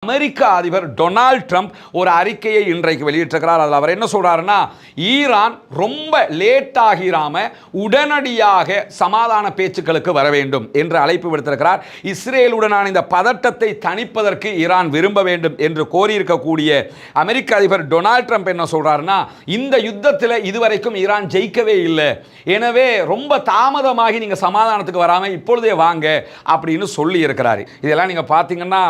அமெரிக்க அதிபர் Donald Trump ஒரு அறிக்கையை இன்றைக்கு வெளியிட்டிருக்கிறார். அதில் அவர் என்ன சொல்றாருன்னா, ஈரான் ரொம்ப லேட் ஆகிராம உடனடியாக சமாதான பேச்சுக்களுக்கு வர வேண்டும் என்று அழைப்பு விடுத்திருக்கிறார். இஸ்ரேலுடனான இந்த பதட்டத்தை தணிப்பதற்கு ஈரான் விரும்ப வேண்டும் என்று கோரியிருக்கக்கூடிய அமெரிக்க அதிபர் டொனால்ட் ட்ரம்ப் என்ன சொல்றாருன்னா, இந்த யுத்தத்தில் இதுவரைக்கும் ஈரான் ஜெயிக்கவே இல்லை, எனவே ரொம்ப தாமதமாகி நீங்க சமாதானத்துக்கு வராம இப்பொழுதே வாங்க அப்படின்னு சொல்லி இருக்கிறார். இதெல்லாம் நீங்க பார்த்தீங்கன்னா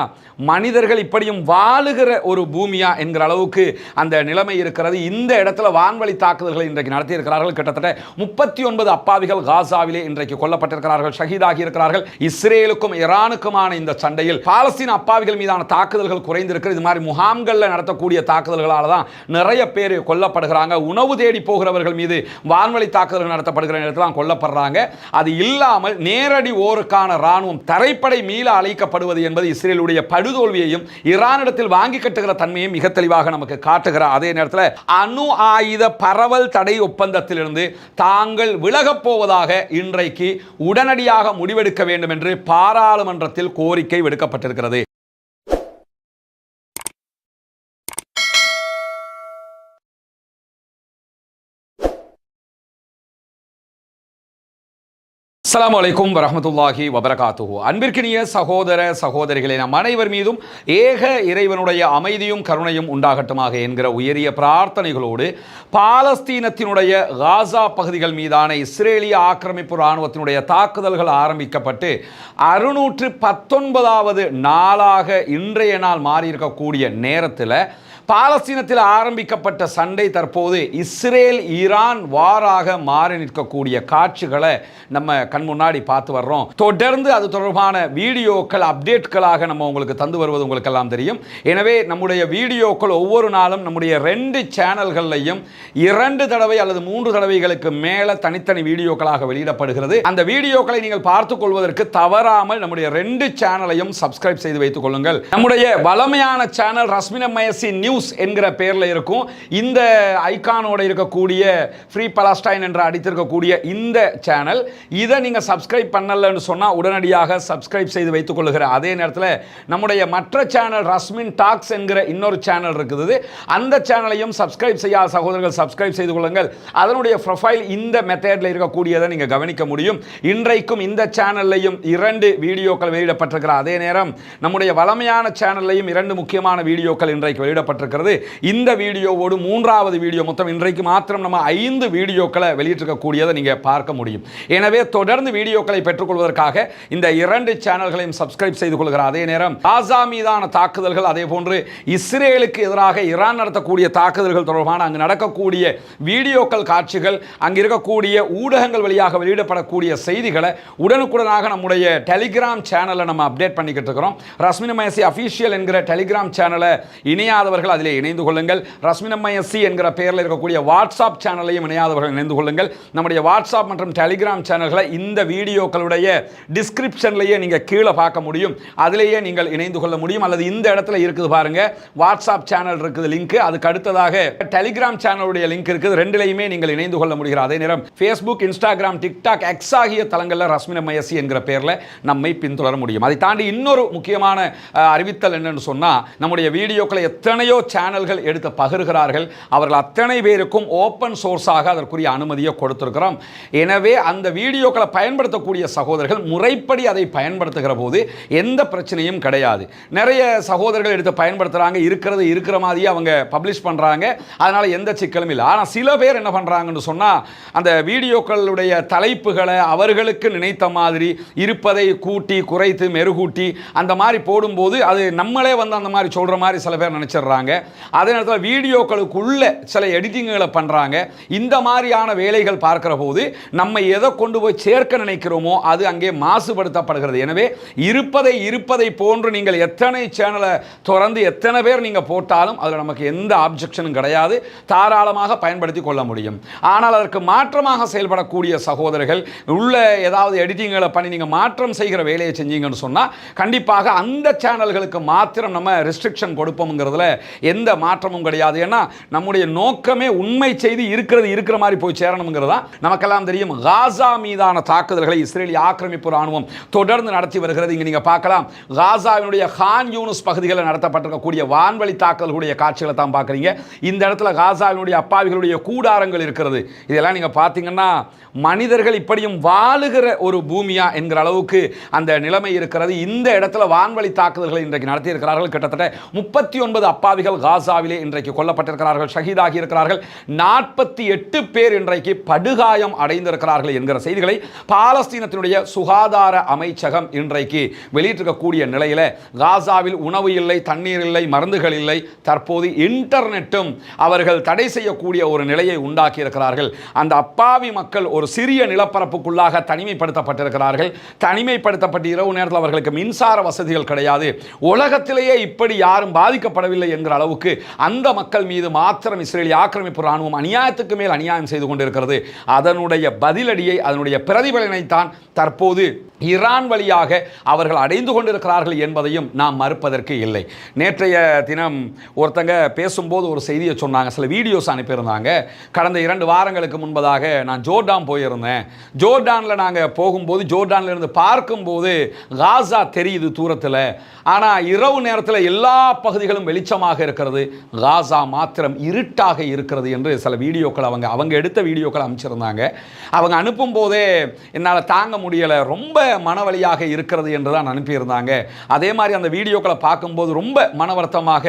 மனிதர்கள் இப்படியும் வாழுகிற ஒரு பூமியா என்கிற அளவுக்கு அந்த நிலைமை இருக்கிறது. இந்த இடத்துல வான்வழி தாக்குதல்களை இன்றைக்கு நடத்தி இருக்கிறார்கள். கிட்டத்தட்ட 39 அப்பாவிகள் காசாவிலே இன்றைக்கு கொல்லப்பட்டிருக்கிறார்கள், ஷஹீதாகி இருக்கிறார்கள். இஸ்ரேலுக்கும் ஈரானுக்குமான இந்த சண்டையில் பாலஸ்தீன அப்பாவிகள் மீதான தாக்குதல்கள் குறைந்திருக்கிறது. இது மாதிரி முகாம்களில் நடத்தக்கூடிய தாக்குதல்களால் தான் நிறைய பேர் கொல்லப்படுகிறாங்க. உணவு தேடி போகிறவர்கள் மீது வான்வழி தாக்குதல்கள் நடத்தப்படுகிற நேரத்தில் கொல்லப்படுறாங்க. அது இல்லாமல் நேரடி ஓருக்கான ராணுவம் தரைப்படை மீள அழைக்கப்படுவது என்பது இஸ்ரேலுடைய படுதோல்வியையும் ஈரானிடத்தில் வாங்கி கட்டுகிற தன்மையும் மிக தெளிவாக நமக்கு காட்டுகிறார். அதே நேரத்தில் அணு ஆயுத பரவல் தடை ஒப்பந்தத்திலிருந்து தாங்கள் விலகப் போவதாக இன்றைக்கு உடனடியாக முடிவெடுக்க வேண்டும் என்று பாராளுமன்றத்தில் கோரிக்கை விடுக்கப்பட்டிருக்கிறது. அஸ்ஸலாமு அலைக்கும் வரஹ்மத்துல்லாஹி வபரகாத்துஹு. அன்பிற்கினிய சகோதர சகோதரிகளே, நம் அனைவர் மீதும் ஏக இறைவனுடைய அமைதியும் கருணையும் உண்டாகட்டுமாக என்கிற உயரிய பிரார்த்தனைகளோடு பாலஸ்தீனத்தினுடைய காசா பகுதிகள் மீதான இஸ்ரேலிய ஆக்கிரமிப்பு இராணுவத்தினுடைய தாக்குதல்கள் ஆரம்பிக்கப்பட்டு 619வது நாளாக இன்றைய நாள் மாறியிருக்கக்கூடிய நேரத்தில் பாலஸ்தீனத்தில் ஆரம்பிக்கப்பட்ட சண்டை தற்போது இஸ்ரேல் ஈரான் வாராக மாறி நிற்கக்கூடிய காட்சிகளை நம்ம கண் முன்னாடி பார்த்து வர்றோம். தொடர்ந்து அது தொடர்பான வீடியோக்கள் அப்டேட்களாக நம்ம உங்களுக்கு தந்து வருவது உங்களுக்கெல்லாம் தெரியும். எனவே நம்முடைய வீடியோக்கள் ஒவ்வொரு நாளும் நம்முடைய 2 சேனல்கள்லையும் 2 தடவை அல்லது 3 தடவைகளுக்கு மேலே தனித்தனி வீடியோக்களாக வெளியிடப்படுகிறது. அந்த வீடியோக்களை நீங்கள் பார்த்துக் கொள்வதற்கு தவறாமல் நம்முடைய 2 சேனலையும் சப்ஸ்கிரைப் செய்து வைத்துக் கொள்ளுங்கள். நம்முடைய வளமையான சேனல் ரஸ்மின் எம்ஐஎஸ்சி நியூஸ் என்கிற பெயர்ல இருக்கும். இந்த ஐகானோட இருக்கக்கூடிய ஃப்ரீ பலஸ்டைன் என்று அடித்திருக்கக்கூடிய இந்த சேனல், இதை நீங்க சப்ஸ்கிரைப் பண்ணலன்னு சொன்னா உடனடியாக சப்ஸ்கிரைப் செய்து வைத்துக் கொள்ளுகிற அதே நேரத்தில் நம்முடைய மற்ற சேனல் ரஸ்மின் டாக்ஸ் என்கிற இன்னொரு சேனல் இருக்குது. அந்த சேனலையும் சப்ஸ்கிரைப் செய்யாத சகோதரர்கள் சப்ஸ்கிரைப் செய்து கொள்ளுங்கள். அதனுடைய ப்ரொஃபைல் இந்த மெத்தட்ல இருக்கக்கூடியதை நீங்க கவனிக்க முடியும். இன்றைக்கும் இந்த சேனல்லையும் 2 வீடியோக்கள் வெளியிடப்பட்டிருக்கிற அதே நேரம் நம்முடைய வளமையான சேனல்லையும் 2 முக்கியமான வீடியோக்கள் இன்றைக்கு வெளியிடப்பட்டிருக்கிறது. இந்த வீடியோவோடு 3வது வீடியோ, மொத்தம் இன்றைக்கு மாத்திரம் நம்ம 5 வீடியோக்களை வெளியிட்டிருக்கக்கூடியதை நீங்க பார்க்க முடியும். எனவே தொடர்ந்து வீடியோக்களை பெற்றுக்கொள்வதற்காக இந்த 2 சேனல்களையும் சப்ஸ்கிரைப் செய்து கொள்கிற அதே நேரம் காசா மீதான தாக்குதல்கள், அதே போன்று இஸ்ரேலுக்கு எதிராக ஈரான் நடத்தக்கூடிய தாக்குதல்கள் தொடர்பான அங்கு நடக்கக்கூடிய வீடியோக்கள், காட்சிகள், அங்கு இருக்கக்கூடிய ஊடகங்கள் வழியாக வெளியிடப்படக்கூடிய செய்திகளை உடனுக்குடனாக நம்முடைய டெலிகிராம் சேனலை நம்ம அப்டேட் பண்ணிக்கிட்டு இருக்கிறோம். ரஸ்மின் எம்ஐஎஸ்சி அஃபீஷியல் என்கிற டெலிகிராம் சேனலை இணையாதவர்கள் அதிலே இணைந்து கொள்ளுங்கள். ரஸ்மின் எம்ஐஎஸ்சி என்கிற பெயரில் இருக்கக்கூடிய வாட்ஸ்அப் சேனலையும் இணையாதவர்கள் இணைந்து கொள்ளுங்கள். நம்முடைய வாட்ஸ்அப் மற்றும் டெலிகிராம் சேனல்களை இந்த வீடியோக்களுடைய டிஸ்கிரிப்ஷன்லேயே நீங்கள் கீழே பார்க்க முடியும். அதிலேயே நீங்கள் இணைந்து கொள்ள முடியும். அல்லது இந்த இடத்துல இருக்குது பாருங்க, வாட்ஸ்அப் சேனல் இருக்குது லிங்க், அதுக்கு அடுத்ததாக டெலிகிராம் சேனலுடைய லிங்க் இருக்குது. 2லையுமே நீங்கள் இணைந்து கொள்ள முடிகிற அதே நேரம் ஃபேஸ்புக், இன்ஸ்டாகிராம், டிக்டாக், எக்ஸ் ஆகிய தளங்களில் ரஸ்மின் எம்ஐஎஸ்சி என்கிற பெயரில் நம்மை பின்தொடர முடியும். அதை தாண்டி இன்னொரு முக்கியமான அறிவித்தல் என்னன்னு சொன்னா, நம்முடைய வீடியோக்களை எத்தனையோ சேனல்கள் எடுத்து பகிர்கிறார்கள். அவர்கள் அத்தனை பேருக்கும் ஓப்பன் சோர்ஸாக அதற்குரிய அனுமதியை கொடுத்திருக்கிறோம். எனவே அந்த வீடியோக்களை பயன்படுத்தக்கூடிய சகோதரர்கள் முறைப்படி அதை பயன்படுத்துகிற போது எந்த பிரச்சனையும் கிடையாது. நிறைய சகோதரர்கள் எடுத்து பயன்படுத்துறாங்க, இருக்கிற மாதிரியே அவங்க பப்ளிஷ் பண்றாங்க, அதனால எந்த சிக்கலும் இல்லை. ஆனால் சில பேர் என்ன பண்றாங்கன்னு சொன்னா, அந்த வீடியோக்களுடைய தலைப்புகளை அவர்களுக்கு நினைத்த மாதிரி இருப்பதை கூட்டி குறைத்து மெருகூட்டி அந்த மாதிரி போடும்போது அது நம்மளே வந்து அந்த மாதிரி சொல்ற மாதிரி சில பேர் நினைச்சிடுறாங்க. அதே நேரத்தில் வீடியோக்களுக்குள்ள சில எடிட்டிங்களை பண்றாங்க. இந்த மாதிரியான வேலைகள் பார்க்கிற போது நம்ம எதை கொண்டு போய் சேர்க்க நினைக்கிறோமோ அது அங்கே மாசுபடுத்தப்படுகிறது. எனவே இருப்பதை போன்று நீங்கள் எத்தனை சேனலை திறந்து எத்தனை பேர் நீங்க போட்டாலும் அதில் நமக்கு எந்த ஆப்ஜெக்ஷனும் கிடையாது, தாராளமாக பயன்படுத்தி கொள்ள முடியும். ஆனால் அதற்கு மாற்றமாக செயல்படக்கூடிய சகோதரர்கள் உள்ள ஏதாவது எடிட்டிங்களை பண்ணி நீங்க மாற்றம் செய்கிற வேலையை செஞ்சீங்கன்னு சொன்னா கண்டிப்பாக அந்த சேனல்களுக்கு மாத்திரம் நம்ம ரெஸ்ட்ரிக்ஷன் கொடுப்போம்ங்கிறதுல எந்த மாற்றமும் கிடையாது. ஏன்னா நம்முடைய நோக்கமே உண்மை செய்தி இருக்கிற மாதிரி போய் சேரணுங்கிறதா. நமக்கெல்லாம் தெரியும், காசா மீதான தாக்குதல்களை இஸ்ரேலிய ஆக்கிரமிப்பு ராணுவம் தொடர்ந்து நடத்தி வருகிறது. இங்க நீங்க பார்க்கலாம், காசாவினுடைய கான் யூனிஸ் பகுதிகளில் நடத்தப்பட்டிருக்கக்கூடிய வான்வழி தாக்குதல்களுடைய காட்சிகளை தான் பார்க்குறீங்க. இந்த இடத்துல காசாவினுடைய அப்பாவிகளுடைய கூடாரங்கள் இருக்கிறது. இதெல்லாம் நீங்க பார்த்தீங்கன்னா மனிதர்கள் இப்படியும் வாழுகிற ஒரு பூமியா என்கிற அளவுக்கு அந்த நிலைமை இருக்கிறது. இந்த இடத்துல வான்வழி தாக்குதல்களை இன்றைக்கு நடத்தி இருக்கிறார்கள். கிட்டத்தட்ட 39 அப்பாவிகள் காசாவிலே இன்றைக்கு கொல்லப்பட்டிருக்கிறார்கள், ஷஹீதாகி இருக்கிறார்கள். 48 பேர் இன்றைக்கு படுகாயம் அடைந்திருக்கிறார்கள் என்கிற செய்திகளை பாலஸ்தீனத்தினுடைய சுகாதார அமைச்சகம் இன்றைக்கு வெளியிட்டிருக்கக்கூடிய நிலையில காசாவில் உணவு இல்லை, தண்ணீர் இல்லை, மருந்துகள் இல்லை. தற்போது இன்டர்நெட்டும் அவர்கள் தடை செய்யக்கூடிய ஒரு நிலையை உண்டாக்கி இருக்கிறார்கள். அந்த அப்பாவி மக்கள் ஒரு சிறிய நிலப்பரப்புக்குள்ளாக தனிமைப்படுத்தப்பட்டிருக்கிறார்கள். தனிமைப்படுத்தப்பட்ட இரவு நேரத்தில் அவர்களுக்கு மின்சார வசதிகள் கிடையாது. உலகத்திலேயே இப்படி யாரும் பாதிக்கப்படவில்லை என்கிற அளவுக்கு அந்த மக்கள் மீது மாத்திரம் இஸ்ரேலிய ஆக்கிரமிப்பு ராணுவம் அநியாயத்துக்கு மேல் அநியாயம் செய்து கொண்டிருக்கிறது. அதனுடைய பதிலடியை, அதனுடைய பிரதிபலனை தான் தற்போது ஈரான் வழியாக அவர்கள் அடைந்து கொண்டிருக்கிறார்கள் என்பதையும் நாம் மறுப்பதற்கு இல்லை. நேற்றைய தினம் ஒருத்தங்க பேசும்போது ஒரு செய்தியை சொன்னாங்க, சில வீடியோஸ் அனுப்பியிருந்தாங்க. கடந்த 2 வாரங்களுக்கு முன்பதாக நான் ஜோர்டான் போயிருந்தேன். ஜோர்டானில் நாங்கள் போகும்போது, ஜோர்டானில் இருந்து பார்க்கும்போது காசா தெரியுது தூரத்தில். ஆனால் இரவு நேரத்தில் எல்லா பகுதிகளும் வெளிச்சமாக இருக்கிறது, காசா மாத்திரம் இருட்டாக இருக்கிறது என்று சில வீடியோக்கள் அவங்க எடுத்த வீடியோக்கள் அமைச்சிருந்தாங்க. அவங்க அனுப்பும் போதே என்னால் தாங்க முடியலை, ரொம்ப மனவலியாக இருக்கிறது என்று தான் அனுப்பியிருந்தாங்க. அதே மாதிரி அந்த வீடியோக்களை பார்க்கும்போது ரொம்ப மன வருத்தமாக,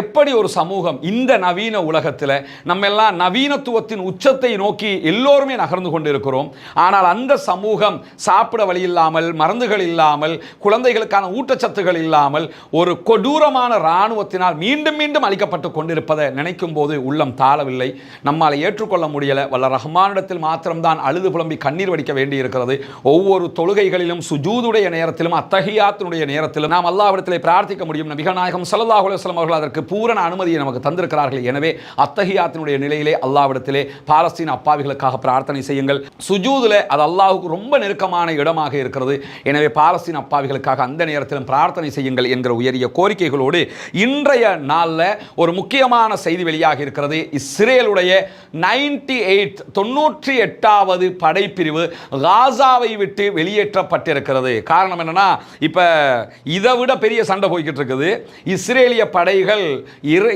எப்படி ஒரு சமூகம் இந்த நவீன உலகத்தில் நம்ம எல்லாம் நவீனத்துவத்தின் உச்சத்தை நோக்கி எல்லோருமே நகர்ந்து கொண்டிருக்கிறோம். ஆனால் அந்த சமூகம் சாப்பிட வழி இல்லாமல், மருந்துகள் இல்லாமல், குழந்தைகளுக்கான ஊட்டச்சத்துகள் இல்லாமல் ஒரு கொடூரமான இராணுவத்தினால் மீண்டும் மீண்டும் அளிக்கப்பட்டு கொண்டிருப்பதை நினைக்கும் போது உள்ளம் தாழவில்லை. நம்மால் ஏற்றுக்கொள்ள முடியல. வல்ல ரஹ்மானிடத்தில் மாத்திரம்தான் அழுது புலம்பி கண்ணீர் வடிக்க வேண்டி இருக்கிறது. ஒவ்வொரு தொழுகைகளிலும், சுஜூதுடைய நேரத்திலும், அத்தஹியாத்தினுடைய நேரத்திலும் நாம் அல்லாஹ்விடத்திலே பிரார்த்திக்க முடியும். நபிகள் நாயகம் ஸல்லல்லாஹு அலைஹி வஸல்லம் அவர்கள் அதற்கு பூரண அனுமதியை நமக்கு தந்திருக்கிறார்கள். எனவே அத்தஹியாத்தினுடைய நிலையிலே அல்லாஹ்விடத்திலே பாலஸ்தீன அப்பாவிகளுக்காக பிரார்த்தனை செய்யுங்கள். சுஜூதுல அது அல்லாஹ்வுக்கு ரொம்ப நெருக்கமான இடமாக இருக்கிறது. எனவே பாலஸ்தீன அப்பாவிகளுக்காக அந்த நேரத்திலும் பிரார்த்தனை செய்யுங்கள் என்கிற உயரிய கோரிக்கைகளோடு இன்றைய நாளில் ஒரு முக்கியமான செய்தி வெளியாகி இருக்கிறது. இஸ்ரேலுடைய 98வது படைப்பிரிவு காசாவை விட்டு வெளியேற்றப்பட்டிருக்கிறது. காரணம் என்னன்னா, இப்ப இதை விட பெரிய சண்டை போய்கிட்டு இருக்குது. இஸ்ரேலிய படைகள்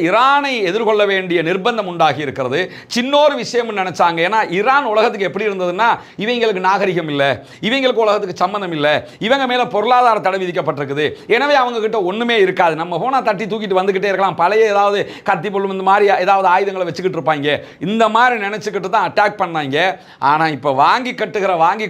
ஈரானை எதிர்கொள்ள வேண்டிய நிர்பந்தம் உண்டாகி இருக்கிறது. சின்னொரு விஷயம் நினைச்சாங்க. ஏன்னா ஈரான் உலகத்துக்கு எப்படி இருந்ததுன்னா, இவங்களுக்கு நாகரிகம் இல்லை, இவங்களுக்கு உலகத்துக்கு சம்பந்தம் இல்லை, இவங்க மேல பொருளாதார தடை விதிக்கப்பட்டிருக்குது, எனவே அவங்க கிட்ட ஒண்ணுமே இருக்காது, நம்ம போனா தட்டி தூக்கிட்டு வந்துகிட்டே இருக்கலாம், பழைய ஏதாவது கத்தி பொருள் இந்த மாதிரி ஏதாவது ஆயுதங்களை வச்சுக்கிட்டு இருப்பாங்க, இந்த மாதிரி நினைச்சுக்கிட்டு தான் அட்டாக் பண்ணாங்க. ஆனா இப்ப வாங்கி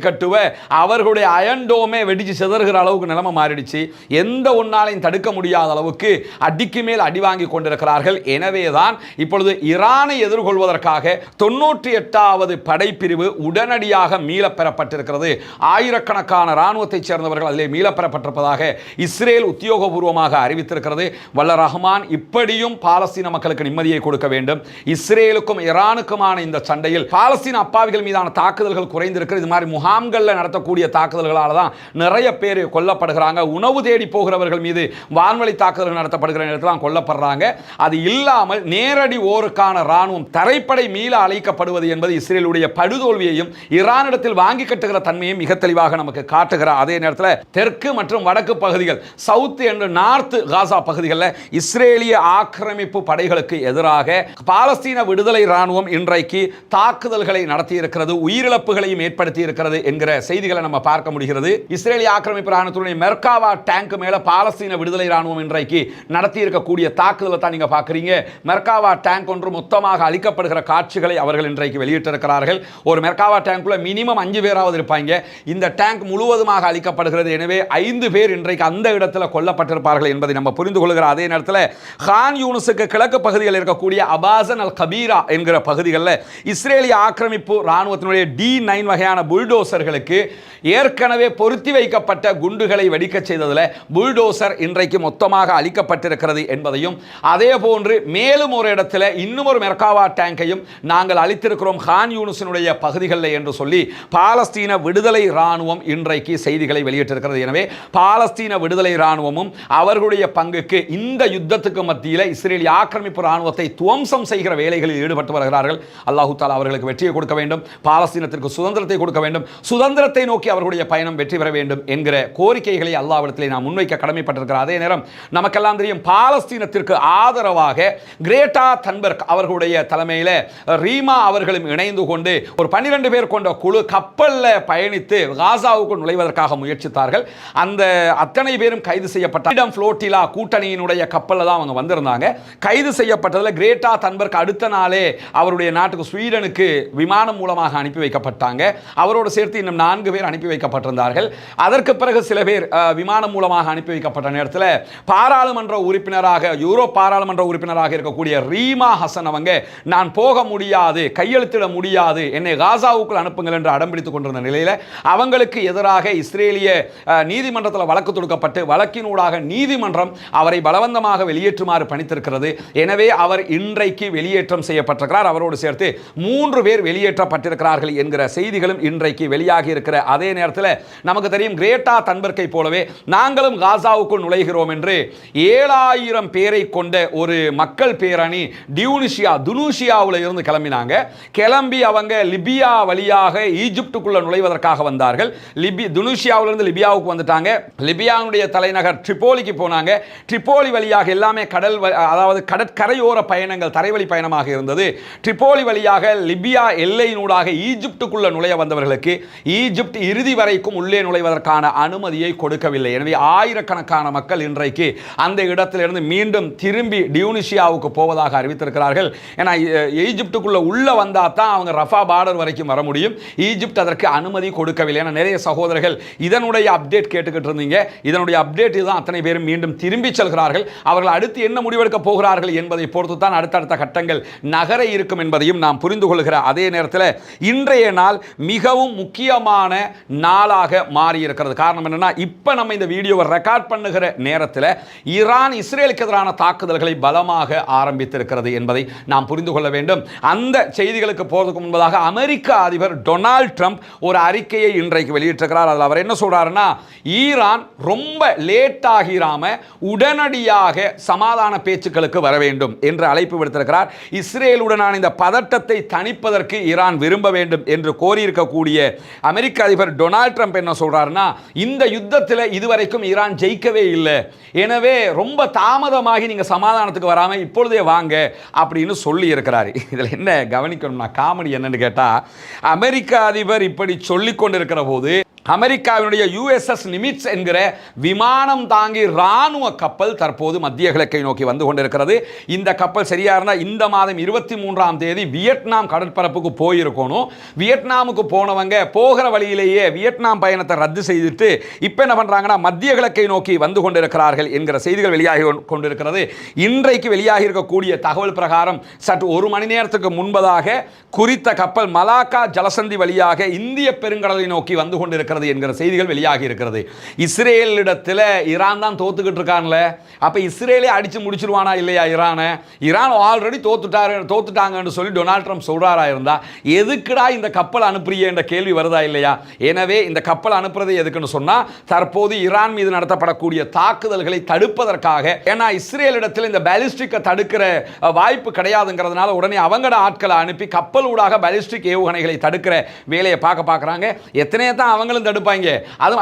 கட்டுவ அவர்களுடைய அயன்டோமே வெடிச்சு சிதறுகிற அளவுக்கு நிலைமை மாறிடுச்சு. எந்த ஒன்னாலையும் தடுக்க முடியாத அளவுக்கு அடிக்கு மேல் அடி வாங்கி கொண்டிருக்கிறார்கள். எனவேதான் இப்பொழுது ஈரானை எதிர்கொள்வதற்காக 98வது படைப்பிரிவு உடனடியாக மீளப்பெறப்பட்டிருக்கிறது. ஆயிரக்கணக்கான இராணுவத்தைச் சேர்ந்தவர்கள் அதிலே மீளப்பெறப்பட்டிருப்பதாக இஸ்ரேல் உத்தியோகபூர்வமாக அறிவித்திருக்கிறது. வல்ல ரஹ்மான் இப்படியும் பாலஸ்தீன மக்களுக்கு நிம்மதியை கொடுக்க வேண்டும். இஸ்ரேலுக்கும் ஈரானுக்குமான இந்த சண்டையில் பாலஸ்தீன அப்பாவிகள் மீதான தாக்குதல்கள் குறைந்திருக்கிறது. இது மாதிரி முகாம்களில் நடத்தக்கூடிய தாக்குதல்களால் தான் நிறைய பேர் கொல்லப்படுகிறாங்க. உணவு தேடி போகிறவர்கள் மீது வான்வழி தாக்குதல்கள் நடத்தப்படுகிற நேரத்தில் கொல்லப்படுறாங்க. அது இல்லாமல் நேரடி ஓருக்கான இராணுவம் தரைப்படை மீள அழைக்கப்படுவது என்பது இஸ்ரேலுடைய படுதோல்வியையும் ஈரானிடத்தில் வாங்கி கட்டுகிற தன்மையும் மிக தெளிவாக நமக்கு காட்டுகிறார். அதே நேரத்தில் தெற்கு மற்றும் வடக்கு பகுதிகள், சவுத் என்று நார்த் காசா பகுதிகளில் இஸ்ரேலிய ஆக்கிரமிப்பு படைகளுக்கு எதிராக பாலஸ்தீன விடுதலை இராணுவம் இன்றைக்கு தாக்குதல்களை நடத்தி இருக்கிறது, உயிரிழப்புகளையும் ஏற்படுத்தி இருக்கிறது என்கிற செய்திகளை நம்ம பார்க்க முடிகிறது. இஸ்ரேலிய ஆக்கிரமிப்பு இராணுவத்துடைய மெர்காவா டேங்க் மேல பாலஸ்தீன விடுதலை இராணுவம் இன்றைக்கு நடத்தி இருக்கக்கூடிய தாக்குதலை தான் நீங்க பார்க்குறீங்க. மெர்காவா டேங்க் ஒன்று மொத்தமாக அழிக்கப்படுகிற காட்சிகளை அவர்கள் இன்றைக்கு வெளியிட்டிருக்கிறார்கள். ஒரு மெர்காவா டேங்க்ல மினிமம் 5 பேராவது இருப்பாங்க. இந்த டேங்க் முழுவதுமாக அழிக்கப்படுகிறது. எனவே 5 பேர் இன்றைக்கு அந்த இடத்துல கொல்லப்பட்டிருப்பார்கள் என்பதை நம்ம புரிந்து கொள்கிற அதே நேரத்தில் கான் யூனிஸுக்கு கிழக்கு பகுதியில் இருக்கக்கூடிய அபாசன் அல் கபீரா என்கிற பகுதிகளில் இஸ்ரேலிய ஆக்கிரமிப்பு இராணுவத்தினுடைய D9 வகையான புல்டோசர்களுக்கு ஏற்கனவே பொருத்தி வைக்கப்பட்ட குண்டுகளை வெடிக்க செய்ததில் புல்டோசர் இன்றைக்கு மொத்தமாக அழிக்கப்பட்டிருக்கிறது என்பதையும், அதே போன்று மேலும் ஒரு இடத்துல இன்னும் ஒரு மெர்காவா டேங்கையும் நாங்கள் அழித்திருக்கிறோம் கான் யூனிஸினுடைய பகுதிகளில் என்று சொல்லி பாலஸ்தீன விடுதலை இராணுவம் இன்றைக்கு செய்திகளை வெளியிட்டிருக்கிறது. எனவே பாலஸ்தீன விடுதலை இராணுவமும் அவர்களுடைய பங்குக்கு இந்த யுத்தத்துக்கு மத்தியில் மத்தியில் இஸ்ரேலிய ஆக்கிரமிப்பு ராணுவத்தை துவம்சம் செய்கிற வேலைகளில் ஈடுபட்டு வருகிறார்கள். அல்லாஹு தஆலா அவர்களுக்கு வெற்றியை கொடுக்க வேண்டும், பாலஸ்தீனத்திற்கு சுதந்திரத்தை கொடுக்க வேண்டும், சுதந்திரத்தை நோக்கி அவர்களுடைய பயணம் வெற்றி பெற வேண்டும் என்கிற கோரிக்கைகளை அல்லாஹ்விடத்திலே நாம் முன்வைக்க கடமைப்பட்டிருக்கிற அதே நேரம் நமக்கெல்லாம் தெரியும் பாலஸ்தீனத்திற்கு ஆதரவாக கிரேட்டா தன்பர்க் அவர்களுடைய தலைமையில் ரீமா அவர்களும் இணைந்து கொண்டு ஒரு 12 பேர் கொண்ட குழு கப்பலில் பயணித்து காசாவுக்கு நுழைவதற்காக முயற்சித்தார்கள். அந்த அத்தனை பேரும் கைது செய்யப்பட்ட ஃப்ளோட்டிலா கூட்டணியினுடைய கப்பலில் தான் அவங்க வந்திருந்தாங்க. கைது செய்யப்பட்டதில் கிரேட்டா தன்பர்க் அடுத்த நாளே அவருடைய நாட்டுக்கு ஸ்வீடனுக்கு விமானம் மூலமாக அனுப்பி வைக்கப்பட்டாங்க. அவரோடு சேர்த்து இன்னும் 4 பேர் அனுப்பி வைக்கப்பட்டிருந்தார்கள். அதற்கு பிறகு சில பேர் விமானம் மூலமாக அனுப்பி வைக்கப்பட்ட நேரத்தில் பாராளுமன்ற உறுப்பினராக யூரோப் பாராளுமன்ற உறுப்பினராக இருக்கக்கூடிய ரீமா ஹசன் அவங்க நான் போக முடியாது, கையெழுத்திட முடியாது, என்னை காசாவுக்குள் அனுப்புங்கள் என்று அடம்பிடித்துக் கொண்டிருந்த நிலையில் அவங்களுக்கு எதிராக இஸ்ரேலிய நீதிமன்றத்தில் வழக்கு தொடுக்கப்பட்டு வழக்கினூடாக நீதிமன்றம் அவரை பலவந்தமாக வெளியேற்றுமாறு பணித்திருக்கிறது. எனவே அவர் இன்றைக்கு வெளியேற்றம் செய்யப்பட்டிருக்கிறார். அவரோடு சேர்த்து 3 பேர் வெளியேற்றப்பட்டிருக்கிறார்கள் என்கிற செய்திகளும் இன்றைக்கு வெளியாகி இருக்கிற அதே நேரத்தில் நமக்கு தெரியும் கிரேட்டா தன்பர்க்கை போலவே நாங்களும் காசாவுக்குள் நுழைகிறோம் என்று 7000 பேரை கொண்ட ஒரு மக்கள் பேரணி துனிசியாவில் இருந்து கிளம்பினாங்க. கிளம்பி அவங்க லிபியா வழியாக ஈஜிப்டுக்குள்ள நுழைவதற்காக வந்தார்கள். துனிசியாவிலிருந்து லிபியாவுக்கு வந்துட்டாங்க. லிபியாவுடைய தலைநகர் ட்ரிபோலிக்கு போனாங்க. ட்ரிபோலி வழியாக எல்லாமே அதாவது கடற்கரையோர பயணங்கள், தரைவழி பயணமாக இருந்தது. ட்ரிபோலி வழியாக லிபியா எல்லையினூடாக ஈஜிப்டுக்குள்ள நுழைய வந்தவர்களுக்கு ஈஜிப்ட் இறுதி வரைக்கும் உள்ளே நுழைவதற்கான அனுமதியை கொடுக்கவில்லை. எனவே ஆயிரக்கணக்கான மக்கள் இன்றைக்கு அந்த இடத்திலிருந்து மீண்டும் திரும்பி டியூனிசியாவுக்கு போவதாக அறிவித்திருக்கிறார்கள். ஏன்னா ஈஜிப்டுக்குள்ள உள்ள வந்தா தான் அவங்க ரஃபா பார்டர் வரைக்கும் வர முடியும். ஈஜிப்ட் அதற்கு அனுமதி கொடுக்கவில்லை. ஏன்னா நிறைய சகோதரர்கள் இதனுடைய அப்டேட் கேட்டுக்கிட்டு இருந்தீங்க. இதனுடைய அப்டேட் தான் அத்தனை பேரும் மீண்டும் திரும்பி செல்கிறார்கள். அவர்கள் அடுத்து என்ன முடிவெடுக்க போகிறார்கள் என்பதை பொறுத்து தான் அடுத்தடுத்த கட்டங்கள் நகர இருக்கும் என்பதையும் நாம் புரிந்து கொள்கிற அதே நேரத்தில் இன்றைய நாள் மிகவும் முக்கியமான நாளாக மாறி இருக்கிறது. காரணம் என்னன்னா இப்போ நம்ம இந்த வீடியோவை ரெக்கார்ட் பண்ணுகிற நேரத்தில் ஈரான் இஸ்ரேலுக்கு எதிரான தாக்குதல்களை பலமாக ஆரம்பித்திருக்கிறது என்பதை நாம் புரிந்து கொள்ள வேண்டும். அந்த செய்திகளுக்கு போறதுக்கு முன்பதாக அமெரிக்க அதிபர் டொனால்ட் ட்ரம்ப் ஒரு அறிக்கையை இன்றைக்கு வெளியிட்டிருக்கிறார். அதில் அவர் என்ன சொல்றாருன்னா ஈரான் ரொம்ப லேட் ஆகிராம உடனடியாக சமாதான பேச்சுக்களுக்கு வர வேண்டும் என்று அழைப்பு விடுத்திருக்கிறார். இஸ்ரேலுடனான இந்த பதட்டத்தை தணிப்பதற்கு ஈரான் விரும்ப வேண்டும் என்று கோரியிருக்கக்கூடிய அமெரிக்க அதிபர் டொனால்ட் ட்ரம்ப் என்ன சொல்றாருன்னா இந்த யுத்தத்தில் இதுவரைக்கும் ஈரான் ஜெயிக்கவே இல்லை, எனவே ரொம்ப தாமதமாகி நீங்க சமாதானத்துக்கு வராம இப்பொழுதே வாங்க அப்படின்னு சொல்லி இருக்கிறார். இதில் என்ன கவனிக்கணும்னா காமெடி என்னன்னு கேட்டா அமெரிக்க அதிபர் இப்படி சொல்லிக் கொண்டிருக்கிற போது அமெரிக்காவினுடைய USS நிமிட்ஸ் என்கிற விமானம் தாங்கி ராணுவ கப்பல் தற்போது மத்திய கிழக்கை நோக்கி வந்து கொண்டிருக்கிறது. இந்த கப்பல் சரியா இருந்தால் இந்த மாதம் 23ஆம் தேதி வியட்நாம் கடற்பரப்புக்கு போயிருக்கணும். வியட்நாமுக்கு போனவங்க போகிற வழியிலேயே வியட்நாம் பயணத்தை ரத்து செய்துட்டு இப்போ என்ன பண்றாங்கன்னா மத்திய கிழக்கை நோக்கி வந்து கொண்டிருக்கிறார்கள் என்கிற செய்திகள் வெளியாகி கொண்டிருக்கிறது. இன்றைக்கு வெளியாகி இருக்கக்கூடிய தகவல் பிரகாரம் சற்று 1 மணி நேரத்துக்கு முன்பதாக குறித்த கப்பல் மலாக்கா ஜலசந்தி வழியாக இந்திய பெருங்கடலை நோக்கி வந்து கொண்டிருக்கிறது என்கிற செய்திகள் வெளியாகி இருக்கிறது. இஸ்ரேலிடத்தில் ஈரான் தான் தோத்துக்கிட்டு இருக்கான்ல, அப்ப இஸ்ரேலே அடிச்சு முடிச்சிருவானா இல்லையா ஈரான் ஆல்ரெடி தோத்துட்டாங்கன்னு சொல்லி டொனால்ட் ட்ரம்ப் சொல்றாரா இருந்தா எதுக்குடா இந்த கப்பல் அனுப்புறிய என்ற கேள்வி வருதா இல்லையா? எனவே இந்த கப்பல் அனுப்புறது எதுக்குன்னு சொன்னா தற்போது ஈரான் மீது நடத்தப்படக்கூடிய தாக்குதல்களை தடுப்பதற்காக. ஏன்னா இஸ்ரேலிடத்தில் இந்த பாலிஸ்டிக்கை தடுக்கிற வாய்ப்பு கிடையாதுங்கிறதுனால உடனே அவங்களோட ஆட்களை அனுப்பி கப்பல் ஊடாக பாலிஸ்டிக் ஏவுகணைகளை தடுக்கிற வேலையை பார்க்கறாங்க. எத்தனை தான் அவங்களும் தடுப்பாங்க.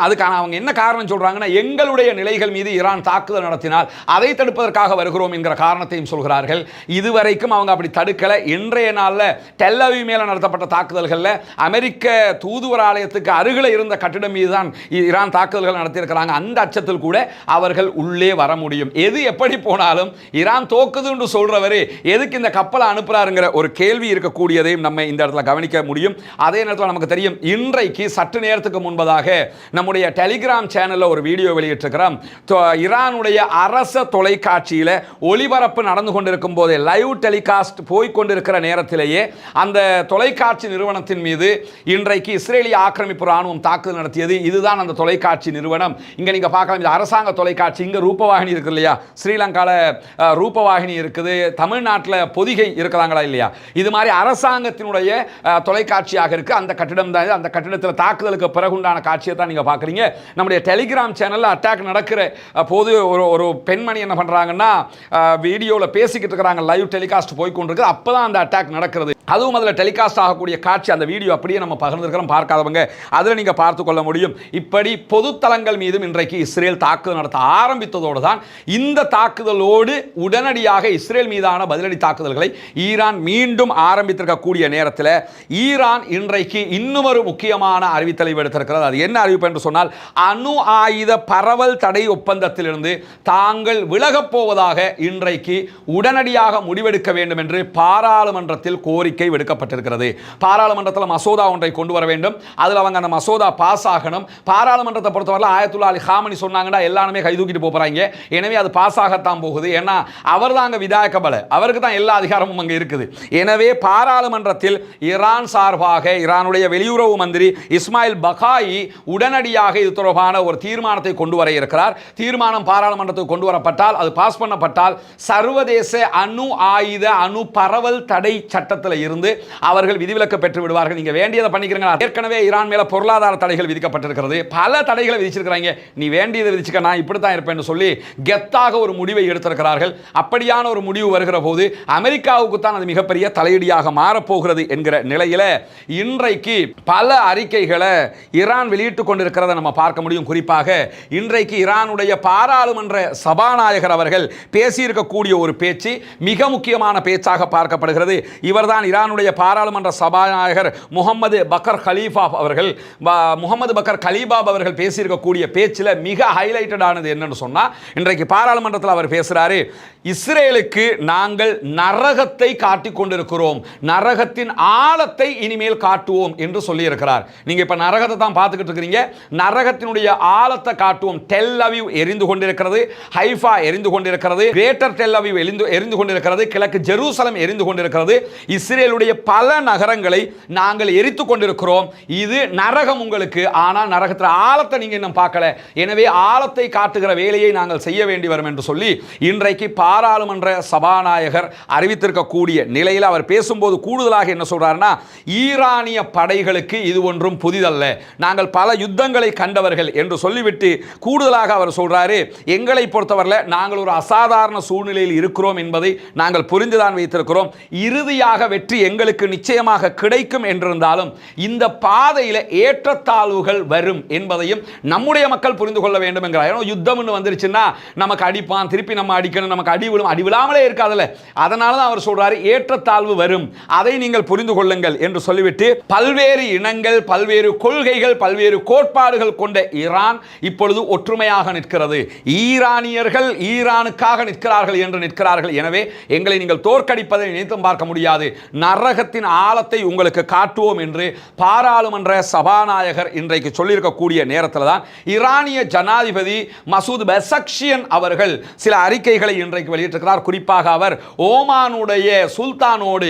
அதுக்கான அவங்க என்ன காரணம் சொல்றாங்கன்னா எங்களுடைய நிலைகள் மீது ஈரான் தாக்குதல் நடத்தினால் அதை தடுப்பதற்காக வருகிறோம் என்கிற காரணத்தையும் சொல்கிறார்கள். இதுவரைக்கும் அவங்க அப்படி தடுக்கல. இன்றைய நாளில் டெல் அவீவ் மேல நடத்தப்பட்ட தாக்குதல்களில் அமெரிக்க தூதுவர் ஆலயத்துக்கு அருகில் இருந்த கட்டிடம் மீது தான் ஈரான் தாக்குதல்கள் நடத்தியிருக்கிறாங்க. அந்த அச்சத்தில் கூட அவர்கள் உள்ளே வர முடியும். எது எப்படி போனாலும் ஈரான் தோக்குது என்று சொல்றவரு எதுக்கு இந்த கப்பலை அனுப்புறாருங்கிற ஒரு கேள்வி இருக்கக்கூடியதையும் நம்ம இந்த இடத்துல கவனிக்க முடியும். அதே நேரத்தில் நமக்கு தெரியும் இன்றைக்கு சற்று நேரத்துக்கு முன்பதாக நம்முடைய டெலிகிராம் சேனல்ல ஒரு வீடியோ வெளியிட்டிருக்கிறோம். ஈரானுடைய அரச தொலைக்காட்சியில ஒளிபரப்பு நடந்து கொண்டிருக்கும் போதே லைவ் டெலிகாஸ்ட் போய்கொண்டிருக்கிற நேரத்திலேயே அந்த தொலைக்காட்சி நிறுவனத்தின் மீது இன்றைக்கு இஸ்ரேலிய ஆக்கிரமிப்பு ராணுவம் தாக்குதல் நடத்தியது. இதுதான் அந்த தொலைக்காட்சி நிறுவனம். இங்க நீங்க பார்க்கலாம், இது அரசாங்க தொலைக்காட்சி. இங்க ரூபவாகினி இருக்கு இல்லையா, ஸ்ரீலங்கால ரூபவாகினி இருக்குது, தமிழ்நாட்டில் பொதிகை இருக்கிறாங்களா இல்லையா, இது மாதிரி அரசாங்கத்தினுடைய தொலைக்காட்சியாக இருக்கு. அந்த கட்டிடம் தான். அந்த கட்டிடத்தில் தாக்குதலுக்கு பிறகு உண்டான காட்சியை தான் நீங்க பார்க்குறீங்க. நம்முடைய டெலிகிராம் சேனலில் அட்டாக் நடக்கிற போது ஒரு பெண்மணி என்ன பண்றாங்கன்னா வீடியோவில் பேசிக்கிட்டு இருக்கிறாங்க, லைவ் டெலிகாஸ்ட் போய் கொண்டிருக்கு. அப்பதான் அந்த அட்டாக் நடக்கிறது. அதுவும் அதில் டெலிகாஸ்ட் ஆகக்கூடிய காட்சி அந்த வீடியோ அப்படியே நம்ம பகிர்ந்துருக்கிறோம், பார்க்காதவங்க அதில் நீங்கள் பார்த்து கொள்ள முடியும். இப்படி பொதுத்தலங்கள் மீதும் இன்றைக்கு இஸ்ரேல் தாக்குதல் நடத்த ஆரம்பித்ததோடு தான் இந்த தாக்குதலோடு உடனடியாக இஸ்ரேல் மீதான பதிலடி தாக்குதல்களை ஈரான் மீண்டும் ஆரம்பித்திருக்கக்கூடிய நேரத்தில் ஈரான் இன்றைக்கு இன்னும் ஒரு முக்கியமான அறிவித்தலை எடுத்திருக்கிறது. அது என்ன அறிவிப்பு என்று சொன்னால், அணு ஆயுத பரவல் தடை ஒப்பந்தத்திலிருந்து தாங்கள் விலகப் போவதாக இன்றைக்கு உடனடியாக முடிவெடுக்க வேண்டும் என்று பாராளுமன்றத்தில் கோரிக்கை விடுக்கப்பட்டிருக்கிறது. பாராளுமன்றத்தில் மசோதா ஒன்றை கொண்டு வர வேண்டும். அதில் அவங்க அந்த மசோதா பாஸ் ஆகணும். பாராளுமன்றத்தை பொறுத்தவரை ஆயத்துல்லா அலி காமனி சொன்னாங்கன்னா எல்லாருமே கை தூக்கிட்டு போறாங்க. எனவே அது பாஸ் ஆகத்தான் போகுது. ஏன்னா அவர் தான் அங்க விதாயக பல, அவருக்கு தான் எல்லா அதிகாரமும் அங்கே இருக்குது. எனவே பாராளுமன்றத்தில் ஈரான் சார்பாக ஈரானுடைய வெளியுறவு மந்திரி இஸ்மாயில் பகாயி உடனடியாக இது தொடர்பான ஒரு தீர்மானத்தை கொண்டு வர இருக்கிறார். தீர்மானம் பாராளுமன்றத்துக்கு கொண்டு வரப்பட்டால், அது பாஸ் பண்ணப்பட்டால், சர்வதேச அணு ஆயுத அணு பரவல் தடை சட்டத்தில் இருந்து அவர்கள் விதிவிலக்கு பெற்று விடுவார்கள். நீங்க வேண்டியதை பண்ணிக்கிறீங்க. ஏற்கனவே ஈரான் மேல பொருளாதார தடைகள் விதிக்கப்பட்டிருக்கிறது, பல தடைகளை விதிச்சிருக்கிறாங்க. நீ வேண்டியதை விதிச்சுக்க, நான் இப்படித்தான் இருப்பேன் சொல்லி கெத்தாக ஒரு முடிவை எடுத்திருக்கிறார்கள். அப்படியான ஒரு முடிவு வருகிற போது அமெரிக்காவுக்கு தான் அது மிகப்பெரிய தலையடியாக மாறப்போகிறது என்கிற நிலையில இன்றைக்கு பல அறிக்கைகளை ஈரான் வெளியிட்டுக் கொண்டிருக்கிறத நம்ம பார்க்க முடியும். குறிப்பாக இன்றைக்கு ஈரானுடைய பாராளுமன்ற சபாநாயகர் அவர்கள் பேசியிருக்கக்கூடிய ஒரு பேச்சு மிக முக்கியமான பேச்சாக பார்க்கப்படுகிறது. இவர்தான் ஈரானுடைய பாராளுமன்ற சபாநாயகர் முகமது பக்கர் கலீஃபாப் அவர்கள் பேசியிருக்கக்கூடிய பேச்சில் மிக ஹைலைட்டட் ஆனது என்னன்னு சொன்னா, இன்றைக்கு பாராளுமன்றத்தில் அவர் பேசுறாரு, இஸ்ரேலுக்கு நாங்கள் நரகத்தை காட்டிக் கொண்டிருக்கிறோம், நரகத்தின் ஆழத்தை இனிமேல் காட்டுவோம் என்று சொல்லி இருக்கிறார். நீங்க இப்ப நரகத்தை தான் பார்த்துக்கிட்டு இருக்கிறீங்க, நரகத்தினுடைய ஆழத்தை காட்டுவோம். டெல் அவீவ் எரிந்து கொண்டிருக்கிறது, ஹைஃபா எரிந்து கொண்டிருக்கிறது, கிரேட்டர் டெல் அவீவ் எரிந்து கொண்டிருக்கிறது, கிழக்கு ஜெருசலம் எரிந்து கொண்டிருக்கிறது. இஸ்ரேலுடைய பல நகரங்களை நாங்கள் எரித்துக் கொண்டிருக்கிறோம். இது நரகம் உங்களுக்கு. ஆனால் நரகத்தின் ஆழத்தை நீங்க இன்னும் பார்க்கல. எனவே ஆழத்தை காட்டுகிற வேலையை நாங்கள் செய்ய வேண்டி வரும் என்று சொல்லி இன்றைக்கு பாராளுமன்ற சபாநாயகர் அறிவித்திருக்கக்கூடிய நிலையில் அவர் பேசும்போது கூடுதலாக என்ன சொல்றாருன்னா, ஈரானிய படைகளுக்கு இது ஒன்றும் புதிதல்ல, நாங்கள் பல யுத்தங்களை கண்டவர்கள் என்று சொல்லிவிட்டு கூடுதலாக அவர் சொல்றாரு, எங்களை பொறுத்தவரை நாங்கள் ஒரு அசாதாரண சூழ்நிலையில் இருக்கிறோம் என்பதை நாங்கள் புரிந்துதான் வைத்திருக்கிறோம். இறுதியாக வெற்றி எங்களுக்கு நிச்சயமாக கிடைக்கும் என்றிருந்தாலும் இந்த பாதையில் ஏற்றத்தாழ்வுகள் வரும் என்பதையும் நம்முடைய மக்கள் புரிந்து கொள்ள வேண்டும் என்கிறார். யுத்தம் வந்துருச்சுன்னா நமக்கு அடிப்பான், திருப்பி நம்ம அடிக்கணும், நமக்கு அடி விழும், அடி விழாமலே இருக்காதுல்ல. அதனால தான் அவர் சொல்றாரு, ஏற்றத்தாழ்வு வரும், அதை நீங்கள் புரிந்து கொள்ளுங்கள் என்று சொல்லிவிட்டு, பல்வேறு இனங்கள், பல்வேறு கொள்கைகள், பல்வேறு கோட்பாடுகள் கொண்ட ஈரான் இப்பொழுது ஒற்றுமையாக நிற்கிறது. ஈரானியர்கள் ஈரானுக்காக நிற்கிறார்கள் என்று நிற்கிறார்கள். எனவே எங்களை நீங்கள் தோற்கடிப்பதை நினைத்தும் பார்க்க முடியாது, நரகத்தின் ஆழத்தை உங்களுக்கு காட்டுவோம் என்று பாராளுமன்ற சபாநாயகர் இன்றைக்கு சொல்லியிருக்கக்கூடிய நேரத்தில் தான் ஈரானிய ஜனாதிபதி மசூத் பெசக்ஷியன் அவர்கள் சில அறிக்கைகளை இன்றைக்கு வெளியிட்டிருக்கிறார். குறிப்பாக அவர் ஓமானுடைய சுல்தானோடு,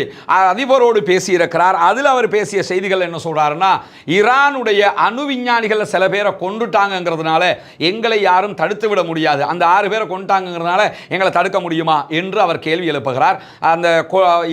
அதிபரோடு பேசியிருக்கிறார். அதில் அவர் பேசிய செய்திகள் என்ன சொல்றாருன்னா, ஈரானுடைய அணு விஞ்ஞானிகள் சில பேரை கொண்டுட்டாங்கிறதுனால எங்களை யாரும் தடுத்து விட முடியாது, அந்த 6 பேரை கொண்டுட்டாங்கிறதுனால எங்களை தடுக்க முடியுமா என்று அவர் கேள்வி எழுப்புகிறார். அந்த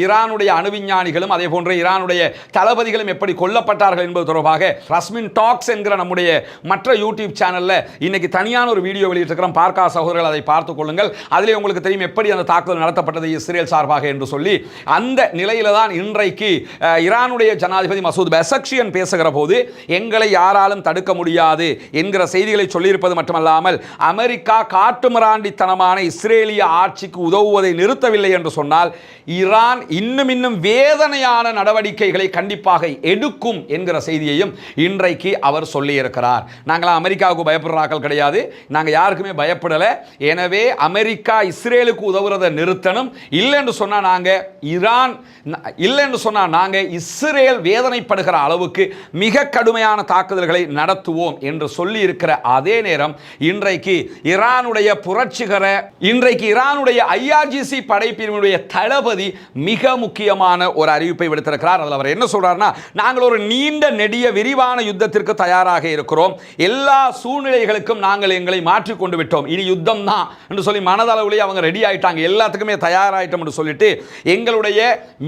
ஈரானுடைய அணு விஞ்ஞானிகளும் அதே போன்ற ஈரானுடைய தளபதிகளும் எப்படி கொல்லப்பட்டார்கள் என்பது தொடர்பாக ரஸ்மின் டாக்ஸ் என்கிற நம்முடைய மற்ற யூடியூப் சேனல்ல இன்னைக்கு தனியான ஒரு வீடியோ வெளியிட்டிருக்கிறோம். பார்க்கா சகோதரர்கள் அதை பார்த்துக் கொள்ளுங்கள். அதிலே உங்களுக்கு தெரியும் எப்படி அந்த தாக்குதல் நடத்தப்பட்டது இஸ்ரேல் சார்பாக என்று சொல்லி. அந்த நிலையில தான் இன்றைக்கு ஈரானுடைய ஜனாதிபதி மசூத் பெசக்ஷியன் பேசுகிற போது எங்களை யாராலும் தடுக்க முடியாது என்கிற செய்திகளை சொல்லியிருப்பது மட்டுமல்லாமல், அமெரிக்கா காட்டுமிராண்டித்தனமான இஸ்ரேலிய ஆட்சிக்கு உதவுவதை நிறுத்தவில்லை என்று சொன்னால் ஈரான் இன்னும் வேதனையான நடவடிக்கைகளை கண்டிப்பாக எடுக்கும் என்கிற செய்தியையும் இன்றைக்கு அவர் சொல்லியிருக்கிறார். நாங்கள் அமெரிக்காவுக்கு பயப்படுறாக்கள் கிடையாது, நாங்கள் யாருக்குமே பயப்படலை. எனவே அமெரிக்கா இஸ்ரேலுக்கு உதவுறதை நிறுத்தணும், இல்லைன்னு சொன்னால் நாங்கள் ஈரான், இல்லைன்னு சொன்னால் நாங்கள் இஸ்ரேல் வேதனைப்படுகிற அளவுக்கு மிக கடுமையான தாக்குதல்களை நடத்துவோம் என்று சொல்லி இருக்கிற அதே நேரம் இன்றைக்கு ஈரானுடைய புரட்சிகர, இன்றைக்கு ஈரானுடைய IRGC படைப்பிரிவினுடைய தளபதி மிக முக்கியமான முக்கியமான ஒரு அறிவிப்பை விடுத்திருக்கிறார். அதில் அவர் என்ன சொல்றாருன்னா, நாங்கள் ஒரு நீண்ட நெடிய விரிவான யுத்தத்திற்கு தயாராக இருக்கிறோம். எல்லா சூழ்நிலைகளுக்கும் நாங்கள் எங்களை மாற்றிக்கொண்டு விட்டோம். இனி யுத்தம் தான் என்று சொல்லி மனதளவிலேயே அவங்க ரெடி ஆயிட்டாங்க. எல்லாத்துக்குமே தயாராயிட்டோம் என்று சொல்லிட்டு எங்களுடைய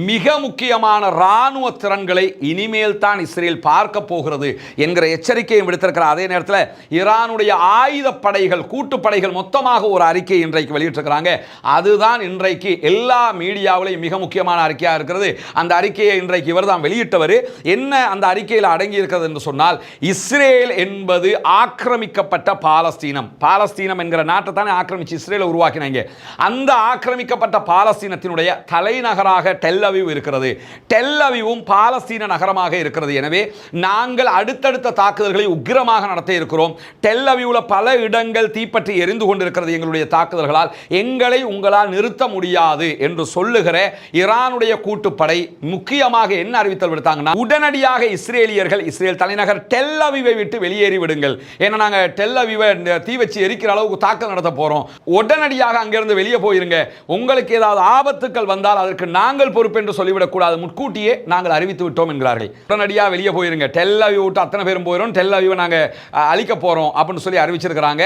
மிக முக்கியமான ராணுவ திறன்களை இனிமேல் தான் இஸ்ரேல் பார்க்க போகிறது என்கிற எச்சரிக்கையை விடுத்திருக்கிறார். அதே நேரத்தில் ஈரானுடைய ஆயுதப்படைகள் கூட்டுப்படைகள் மொத்தமாக ஒரு அறிக்கை இன்றைக்கு வெளியிட்டிருக்கிறாங்க. அதுதான் இன்றைக்கு எல்லா மீடியாவிலையும் மிக முக்கியமான அறிக்கையாக இருக்கிறது. அந்த அறிக்கையை இன்றைக்கு இவர் தான் வெளியிட்டவர். என்ன அந்த அறிக்கையில் அடங்கி இருக்கிறது என்று சொன்னால், இஸ்ரேல் என்பது ஆக்கிரமிக்கப்பட்ட பாலஸ்தீனம் என்கிற நாட்டை தானே ஆக்கிரமிச்சு இஸ்ரேலை உருவாக்கினாங்க. அந்த ஆக்கிரமிக்கப்பட்ட பாலஸ்தீனத்தினுடைய தலைநகராக டெல் அவீவ் இருக்கிறது. டெல் அவீவும் பாலஸ்தீன நகரமாக இருக்கிறது. எனவே நாங்கள் அடுத்தடுத்த தாக்குதல்களை உக்கிரமாக நடத்த இருக்கிறோம். டெல் அவீவில் பல இடங்கள் தீப்பற்றி எரிந்து கொண்டிருக்கிறது. எங்களுடைய தாக்குதல்களால் எங்களை உங்களால் நிறுத்த முடியாது என்று சொல்லுகிற ஈரானுடைய கூட்டுப்படை முக்கியமாக என்ன அறிவித்தல் விடுத்தாங்கன்னா, உடனடியாக இஸ்ரேலியர்கள் இஸ்ரேல் தலைநகர் டெல் அவீவை விட்டு வெளியேறி விடுங்கள். ஏன்னா நாங்கள் டெல் அவீவை தீ வச்சு எரிக்கிற அளவுக்கு தாக்குதல் நடத்த போறோம். உடனடியாக அங்கிருந்து வெளியே போயிருங்க. உங்களுக்கு ஏதாவது ஆபத்துக்கள் வந்தால் அதற்கு நாங்கள் பொறுப்பு என்று சொல்லிவிடக் கூடாது. முன்கூட்டியே நாங்கள் அறிவித்து விட்டோம் என்கிறார்கள். உடனடியாக வெளியே போயிருங்க. டெல் அவீவ் விட்டு அத்தனை பேரும் போயிடும். டெல் அவீவை நாங்கள் அழிக்க போறோம் அப்படின்னு சொல்லி அறிவிச்சிருக்கிறாங்க.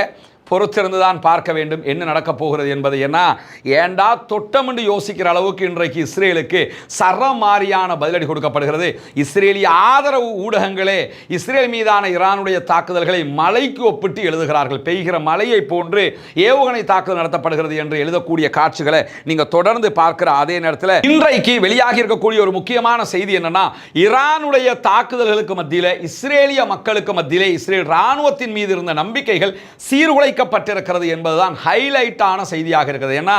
பொறுத்திருந்து தான் பார்க்க வேண்டும் என்ன நடக்கப் போகிறது என்பது. ஏண்டா தொட்டம் என்று யோசிக்கிற அளவுக்கு இன்றைக்கு இஸ்ரேலுக்கு சரமாரியான பதிலடி கொடுக்கப்படுகிறது. இஸ்ரேலிய ஆதரவு ஊடகங்களே இஸ்ரேல் மீதான ஈரானுடைய தாக்குதல்களை மழைக்கு ஒப்பிட்டு எழுதுகிறார்கள். பெய்கிற மழையை போன்று ஏவுகணை தாக்குதல் நடத்தப்படுகிறது என்று எழுதக்கூடிய காட்சிகளை நீங்க தொடர்ந்து பார்க்கிற அதே நேரத்தில் இன்றைக்கு வெளியாகி இருக்கக்கூடிய ஒரு முக்கியமான செய்தி என்னன்னா, ஈரானுடைய தாக்குதல்களுக்கு மத்தியில் இஸ்ரேலிய மக்களுக்கு மத்தியிலே இஸ்ரேல் ராணுவத்தின் மீது இருந்த நம்பிக்கைகள் சீர்குலை பட்டிருக்கிறது என்பதுதான் ஹைலைட்டான செய்தியாக இருக்கிறது. ஏன்னா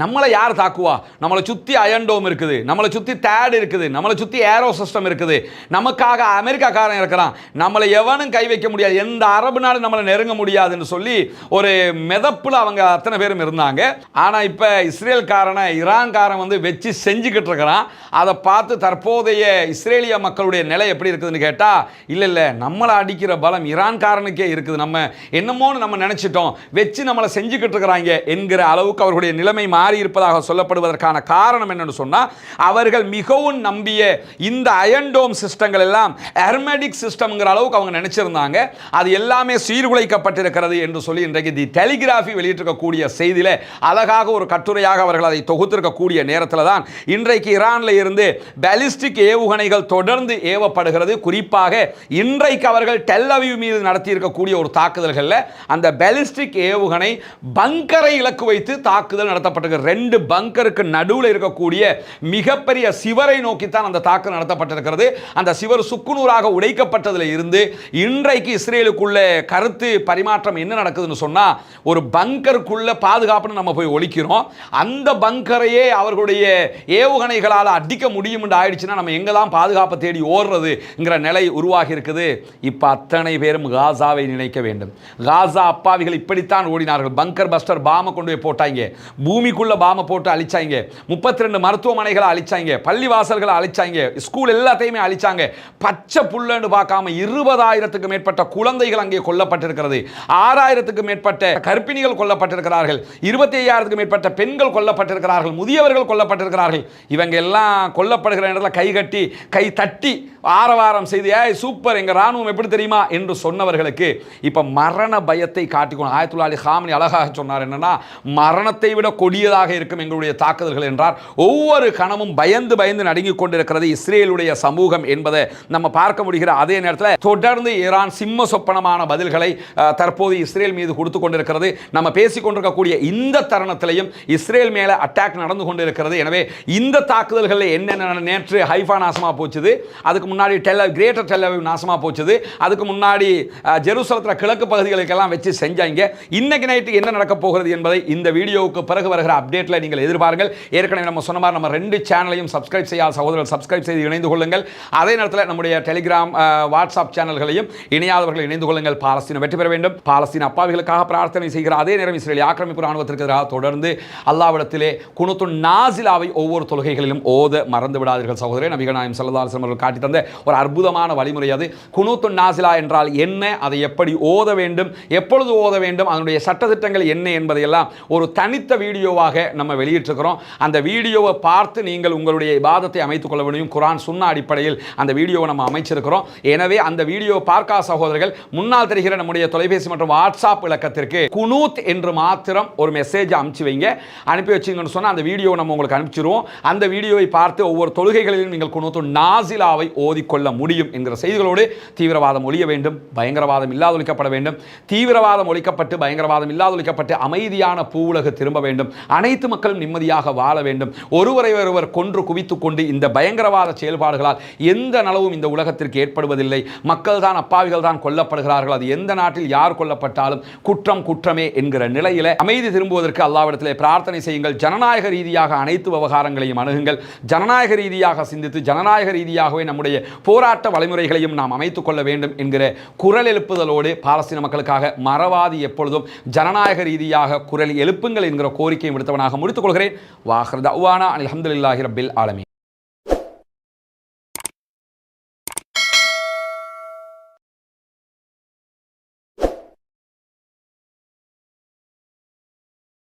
நம்மளை யார் தாக்குவா? நம்மளை சுத்தி அயன் டோம் இருக்குது, நம்மளை சுத்தி தேட் இருக்குது, நம்மளை சுத்தி ஏரோ சிஸ்டம் இருக்குது, நமக்காக அமெரிக்காக்காரன் இருக்கிறான், நம்மளை எவனும் கை வைக்க முடியாது, எந்த அரபு நாடு நம்மளை நெருங்க முடியாதுன்னு சொல்லி ஒரு மிதப்புல அவங்க அத்தனை பேரும் இருந்தாங்க. ஆனா இப்ப இஸ்ரேல்காரனை ஈரான்காரன் வந்து வச்சு செஞ்சுக்கிட்டு இருக்கிறான். அதை பார்த்து தற்போதைய இஸ்ரேலிய மக்களுடைய நிலை எப்படி இருக்குதுன்னு கேட்டா, இல்ல நம்மளை அடிக்கிற பலம் ஈரான்காரனுக்கே இருக்குது, நம்ம என்னமோன்னு நம்ம நினைச்சிட்டோம், வச்சு நம்மளை செஞ்சுக்கிட்டு இருக்கிறாங்க என்கிற அளவுக்கு அவர்களுடைய நிலைமை மாறி இருப்பதாக சொல்லப்படுவதற்கான காரணம் என்னன்னு சொன்னா, அவர்கள் மிகவும் நம்பிய இந்த அயன் டோம் சிஸ்டங்கள் எல்லாம் ஹெர்மெடிக் சிஸ்டம்ங்கிற அளவுக்கு அவங்க நினைச்சிருந்தாங்க. அது எல்லாமே சீர்குலைக்கப்பட்டிருக்கிறது என்று சொல்லி இன்றைக்கு தி டெலிகிராஃபி வெளியிட்டிருக்கக்கூடிய செய்தியில அழகாக ஒரு கட்டுரையாக அவர்கள் அதை தொகுத்திருக்கக்கூடிய நேரத்தில் தான் இன்றைக்கு ஈரான்ல இருந்து பாலிஸ்டிக் ஏவுகணைகள் தொடர்ந்து ஏவப்படுகிறது. குறிப்பாக இன்றைக்கு அவர்கள் டெல் அவீவ் மீது நடத்தி இருக்கக்கூடிய ஒரு தாக்குதல்களில் அந்த பாலிஸ்டிக் ஏவுகணை பங்கரை இலக்கு வைத்து தாக்குதல் நடத்தப்பட்டது. 2 பங்கருக்கு நடுவில் இருக்கக்கூடிய மிகப்பெரிய சிவரை நோக்கித்தான் அந்த தாக்குதல் நடத்தப்பட்டிருக்கிறது. அந்த சிவர் சுக்குநூறாக உடைக்கப்பட்டதில் இருந்து இன்றைக்கு இஸ்ரேலுக்குள்ள கருத்து பரிமாற்றம் என்ன நடக்குதுன்னு சொன்னா, ஒரு பங்கருக்குள்ள பாதுகாப்புன்னு நம்ம போய் ஒழிக்கிறோம், அந்த பங்கரையே அவர்களுடைய ஏவுகணைகளால் அடிக்க முடியும் என்று ஆயிடுச்சுன்னா நம்ம எங்க தான் பாதுகாப்பை தேடி ஓடுறதுங்கிற நிலை உருவாகி இருக்குது. இப்ப அத்தனை பேரும் காசாவை நினைக்க வேண்டும். காசா அப்பாவிகள் இப்படித்தான் ஓடினார்கள். பங்கர் பஸ்டர் பாம கொண்டு போய் போட்டாங்க, பூமிக்குள்ள பாம போட்டு அழிச்சாங்க, 32 மருத்துவமனைகளை அழிச்சாங்க, பள்ளிவாசல்களை அழிச்சாங்க, ஸ்கூல் எல்லாத்தையுமே அழிச்சாங்க. பச்சை புல்லன்னு பார்க்காம 20,000க்கு மேற்பட்ட குழந்தைகள் அங்கே கொல்லப்பட்டிருக்கிறது, 6,000க்கு மேற்பட்ட கர்ப்பிணிகள் கொல்லப்பட்டிருக்கிறார்கள், 25,000க்கு மேற்பட்ட பெண்கள் கொல்லப்பட்டிருக்கிறார்கள், முதியவர்கள் கொல்லப்பட்டிருக்கிறார்கள். இவங்க எல்லாம் கொல்லப்படுகிற இடத்துல கை கட்டி கை தட்டி ஆரவாரம் செய்து சூப்பர் எங்க ராணுவம் எப்படி தெரியுமா என்று சொன்னவர்களுக்கு இப்ப மரண பயத்தை காட்டிக்கொண்டு ஆயத்துல்லா அலி காமனி அழகாக சொன்னார். என்னன்னா, மரணத்தை விட கொடியதாக இருக்கும் எங்களுடைய தாக்குதல்கள் என்றார். ஒவ்வொரு கணமும் பயந்து பயந்து நடுங்கிக் கொண்டிருக்கிறது இஸ்ரேலுடைய சமூகம் என்பதை நம்ம பார்க்க முடிகிற அதே நேரத்தில் தொடர்ந்து ஈரான் சிம்ம சொப்பனமான பதில்களை தற்போது இஸ்ரேல் மீது கொடுத்து கொண்டிருக்கிறது. நம்ம பேசிக் கொண்டிருக்கக்கூடிய இந்த தருணத்திலையும் இஸ்ரேல் மேல அட்டாக் நடந்து கொண்டிருக்கிறது. எனவே இந்த தாக்குதல்களில் என்னென்ன, நேற்று ஹைஃபா நாசமா போச்சுது, அதுக்கு முன்னாடி கிரேட்டர் டெல் அவீவ் நாசமா போச்சுது, அதுக்கு முன்னாடி ஜெருசலத்தில் கிழக்கு பகுதிகளுக்கெல்லாம் வச்சு செஞ்சாங்க. இன்னைக்கு நைட்டு என்ன நடக்க போகிறது என்பதை இந்த வீடியோவுக்கு பிறகு வருகிற அப்டேட்ல நீங்கள் எதிர்பாருங்கள். ஏற்கனவே நம்ம சொன்ன மாதிரி நம்ம 2 சேனலையும் சப்ஸ்கிரைப் செய்யாத சகோதரர்கள் சப்ஸ்கிரைப் செய்து இணைந்து கொள்ளுங்கள். அதே நேரத்தில் நம்முடைய டெலிகிராம் வாட்ஸ்அப் சேனல்களையும் இணையாதவர்கள் இணைந்து கொள்ளுங்கள். பாலஸ்தீனம் வெற்றி பெற வேண்டும், பாலஸ்தீன அப்பாவிகளுக்காக பிரார்த்தனை செய்கிற அதே நேரம் இஸ்ரேல் ஆக்கிரமிப்பு ராணுவத்திற்கு எதிராக தொடர்ந்து அல்லாஹ்விடத்திலே குனூத்துன் நாசிலாவை ஒவ்வொரு தொழுகைகளிலும் ஓத மறந்து விடாதீர்கள் சகோதரே. நபிகள் நாயகம் ஸல்லல்லாஹு அலைஹி வஸல்லம் அவர்கள் காட்டி தந்த ஒரு அற்புதமான வழிமுறை அது. குனூத்துன் நாசிலா என்றால் என்ன, அதை எப்படி ஓத வேண்டும், எப்பொழுது ஓத வேண்டும், அதனுடைய சட்டத்திட்டங்கள் என்ன என்பதையெல்லாம் ஒரு தனித்த வீடியோவாக நம்ம வெளியிட்டிருக்கிறோம். அந்த வீடியோவை பார்த்து நீங்கள் உங்களுடைய இபாதத்தை அமைத்துக் கொள்ள முடியும். குர்ஆன் சுன்னா அடிப்படையில் அந்த வீடியோவை நம்ம அமைச்சிருக்கிறோம். எனவே அந்த வீடியோவை பார்க்காத சகோதரர்கள் முன்னால் தெரிகிற நம்முடைய தொலைபேசி மற்றும் வாட்ஸ்அப் இலக்கத்திற்கு குனூத் என்று மாத்திரம் ஒரு மெசேஜ் அனுப்பிச்சு வைங்க. அனுப்பி வச்சிங்கன்னு சொன்னால் அந்த வீடியோவை நம்ம உங்களுக்கு அனுப்பிச்சிருவோம். அந்த வீடியோவை பார்த்து ஒவ்வொரு தொழுகைகளிலும் நீங்கள் குனூத்து நாசிலாவை ஓதிக்கொள்ள முடியும் என்கிற செய்திகளோடு தீவிரவாதம் ஒழிய வேண்டும், பயங்கரவாதம் இல்லாதொழிக்கப்பட வேண்டும், தீவிரவாதம் ஒழிக்கப்பட்டு பயங்கரவாதம் இல்லாதொழிக்கப்பட்டு அமைதியான பூவுலகு திரும்ப வேண்டும், அனைத்து மக்களும் நிம்மதியாக வாழ வேண்டும். ஒருவரை ஒருவர் கொன்று குவித்துக் கொண்டு இந்த பயங்கரவாத செயல்பாடுகளால் எந்த நலவும் இந்த உலகத்திற்கு ஏற்படுவதில்லை. மக்கள் தான் அப்பாவிகள் தான் கொல்லப்படுகிறார்கள். அது எந்த நாட்டில் யார் கொல்லப்பட்டாலும் குற்றம் குற்றமே என்கிற நிலையில அமைதி திரும்புவதற்கு அல்லாஹ்விடத்திலே பிரார்த்தனை செய்யுங்கள். ஜனநாயக ரீதியாக அனைத்து விவகாரங்களையும் அணுகுங்கள். ஜனநாயக ரீதியாக சிந்தித்து ஜனநாயக ரீதியாகவே நம்முடைய போராட்ட வழிமுறைகளையும் நாம் அமைத்துக் கொள்ள வேண்டும் என்கிற குரல் எழுப்புதலோடு பாலஸ்தீன மக்களுக்காக மறவாதி எப்பொழுதும் ஜனநாயக ரீதியாக குரல் எழுப்புங்கள் என்கிற கோரிக்கையை விடுத்தவனாக முடித்துக் கொள்கிறேன். வாஹிர் தஅவானா அல்ஹம்துலில்லாஹி ரப்பில் ஆலமீன்.